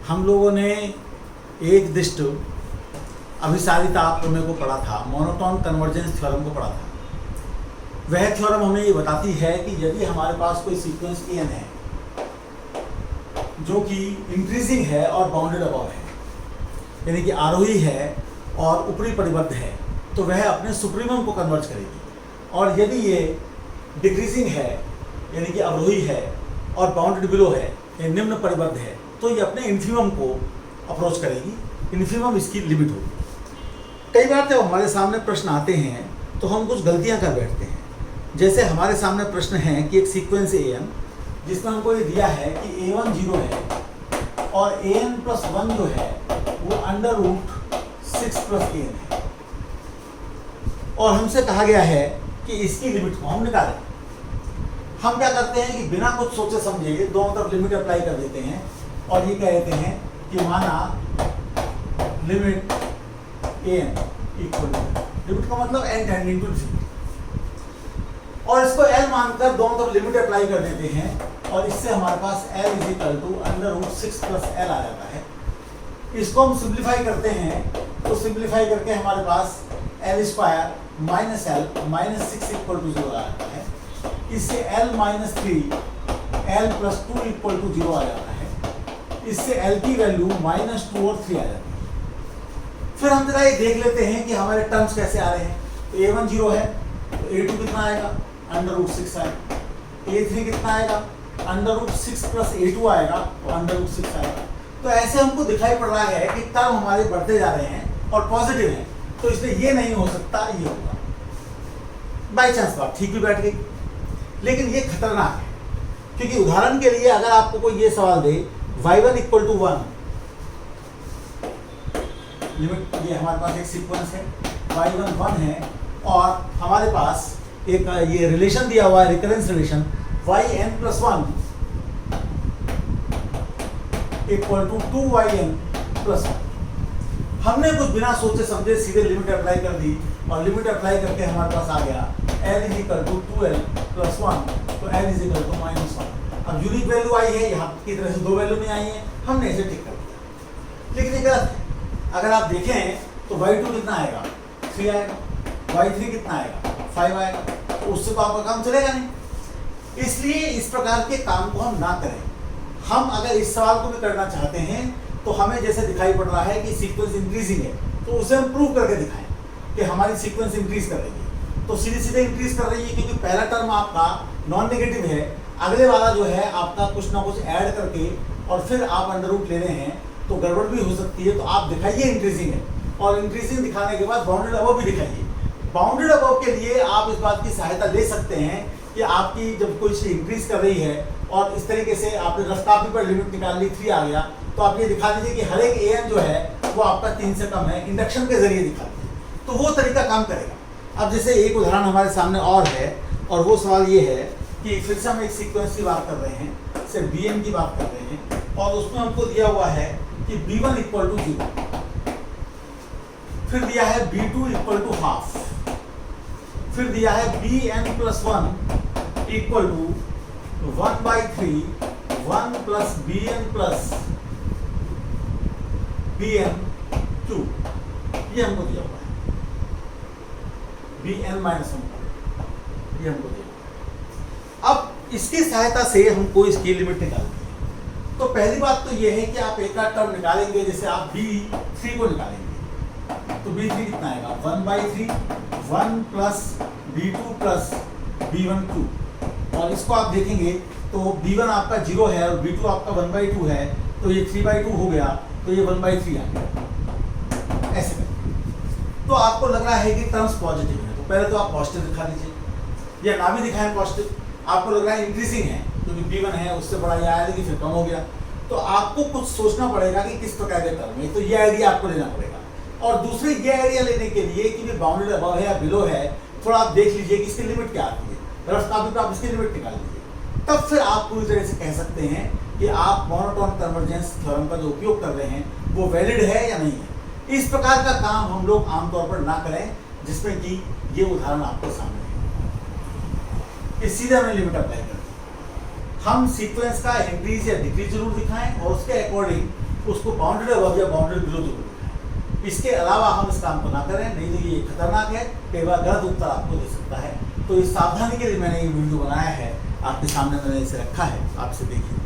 हम लोगों ने एक दिष्ट अभिसारिता प्रमेय को पढ़ा था, मोनोटोन कन्वर्जेंस थ्योरम को पढ़ा था। वह थ्योरम हमें ये बताती है कि यदि हमारे पास कोई सीक्वेंस एन है जो कि इंक्रीजिंग है और बाउंडेड अबव है, यानी कि आरोही है और ऊपरी परिबद्ध है, तो वह अपने सुप्रीमम को कन्वर्ज करेगी। और यदि ये डिक्रीजिंग है यानी कि अवरोही है और बाउंडेड बिलो है, ये निम्न परिबद्ध है, तो ये अपने इन्फीमम को अप्रोच करेगी। इन्फीमम इसकी लिमिट होगी। कई बार जब हमारे सामने प्रश्न आते हैं तो हम कुछ गलतियां कर बैठते हैं। जैसे हमारे सामने प्रश्न है कि एक सीक्वेंस ए एन जिसमें हमको ये दिया है कि A1 0 है और AN+1 जो है वो √6 + AN है, और हमसे कहा गया है कि इसकी लिमिट को हम निकालें। हम क्या करते हैं कि बिना कुछ सोचे समझे दोनों तरफ लिमिट अप्लाई कर देते हैं और ये कह देते हैं कि माना limit AN equal to, limit का मतलब n टेंडिंग टू ∞, और इसको L मानकर दोनों तरफ लिमिट अप्लाई कर देते हैं और इससे हमारे पास L √6 + L आ जाता है। इसको हम सिंप्लीफाई करते हैं तो सिंप्लीफाई करके हमारे पास L² - L -6 = 0 आ जाता है। इससे L - 3 L + 2 = 0 आ जाता है। इससे L की वैल्यू -2 और 3 आ जाती है। फिर हम जरा ये देख लेते हैं कि हमारे टर्म्स कैसे आ रहे हैं। तो A1 0 है तो A2 कितना आएगा, √6 आएगा। A3 कितना आएगा, √6 + A2 आएगा तो √6 आएगा। तो ऐसे हमको दिखाई पड़ रहा है कि टर्म हमारे बढ़ते जा रहे हैं और पॉजिटिव है, तो इसलिए ये नहीं हो सकता, ये होगा। बाई चांस बात ठीक भी बैठ गई, लेकिन ये खतरनाक है, क्योंकि उदाहरण के लिए अगर आपको कोई ये सवाल दे y1 = 1, लिमिट, ये हमारे पास एक सीक्वेंस है, y1 1 है और हमारे पास एक ये रिलेशन दिया हुआ है, रिकरेंस रिलेशन yn+1 = 2yn+1। हमने कुछ बिना सोचे समझे सीधे लिमिट अप्लाई कर दी और लिमिट अप्लाई करके हमारे पास आ गया L = 2l+1, तो L = -1। अब यूनिक वैल्यू आई है, यहाँ की तरह से दो वैल्यू नहीं आई है, हमने इसे ठीक कर दिया, लेकिन ये गलत है। अगर आप देखें तो y2 कितना आएगा, 3 आएगा, y3 कितना आएगा, 5 आएगा, तो उससे तो आपका काम चलेगा नहीं। इसलिए इस प्रकार के काम को हम ना करें। हम अगर इस सवाल को भी करना चाहते हैं तो हमें जैसे दिखाई पड़ रहा है कि सीक्वेंस इंक्रीजिंग है, तो उसे हम प्रूव करके दिखाएं कि हमारी सीक्वेंस इंक्रीज कर रही है। तो सीधे सीधे इंक्रीज कर रही है क्योंकि पहला टर्म आपका नॉन नेगेटिव है, अगले वाला जो है आपका कुछ ना कुछ ऐड करके और फिर आप अंडर रूट ले रहे हैं, तो गड़बड़ भी हो सकती है। तो आप दिखाइए इंक्रीजिंग है, और इंक्रीजिंग दिखाने के बाद बाउंडेड अबव भी दिखाइए। बाउंडेड अबव के लिए आप इस बात की सहायता ले सकते हैं कि आपकी जब कोई चीज इंक्रीज कर रही है और इस तरीके से आपने रफ कॉपी पर लिमिट निकाल ली, 3 आ गया, तो आप ये दिखा दीजिए कि हर एक AN जो है वो आपका 3 से कम है, इंडक्शन के जरिए दिखा दीजिए, तो वो तरीका काम करेगा। अब जैसे एक उदाहरण हमारे सामने और है, और वो सवाल ये है कि फिर से हम एक सीक्वेंस की बात कर रहे हैं, सिर्फ Bn की बात कर रहे हैं, और उसमें हमको दिया हुआ है कि B1 = 0, फिर दिया है B2 = ½ फिर दिया है Bn+1 = 1/3 1 + Bn+Bn2, ये हमको दिया हुआ है। Bn-1 ये हमको दिया हुआ है। अब इसकी सहायता से हमको इसकी लिमिट निकालनी है। तो पहली बात तो ये है कि आप एक आध टर्म निकालेंगे, जैसे आप B3 को निकालेंगे, तो B3 कितना आएगा, 1/3 1 + B2 + B1 2, और इसको आप देखेंगे तो B1 आपका 0 है और B2 आपका 1/2 है, तो ये 3/2 हो गया, तो ये 1/3 आ गया। ऐसे करें तो आपको लग रहा है कि टर्म्स पॉजिटिव है, तो पहले तो आप पॉजिटिव दिखा दीजिए, या ना भी दिखाएं पॉजिटिव। आपको लग रहा है इंक्रीजिंग है क्योंकि B1 है, उससे बड़ा ये आया लेकिन फिर कम हो गया, तो आपको कुछ सोचना पड़ेगा कि किस प्रकार के टर्म है, तो ये आइडिया आपको लेना पड़ेगा। और दूसरी ये आइडिया लेने के लिए कि बाउंडेड अबव है या बिलो है, थोड़ा आप देख लीजिए कि इसकी लिमिट क्या आती है, रफ कॉपी पर आप इसकी लिमिट निकाल लीजिए, तब फिर आप पूरी तरह से कह सकते हैं कि आप मोनोटोन कन्वर्जेंस थ्योरम का जो उपयोग कर रहे हैं वो वैलिड है या नहीं है। इस प्रकार का काम हम लोग आमतौर पर ना करें, जिसमें कि ये उदाहरण आपके सामने है। सीधे हमने लिमिट अप्लाई कर दी। हम सीक्वेंस का इंक्रीज या डिक्रीज जरूर दिखाएं और उसके अकॉर्डिंग उसको बाउंडेड अबव या बाउंडेड बिलो जरूर लिखें। इसके अलावा हम इस काम को ना करें, नहीं तो ये खतरनाक है, कई बार गलत उत्तर आपको दे सकता है। तो इस सावधानी के लिए मैंने ये वीडियो बनाया है, आपके सामने मैंने इसे रखा है, आप इसे देखिए।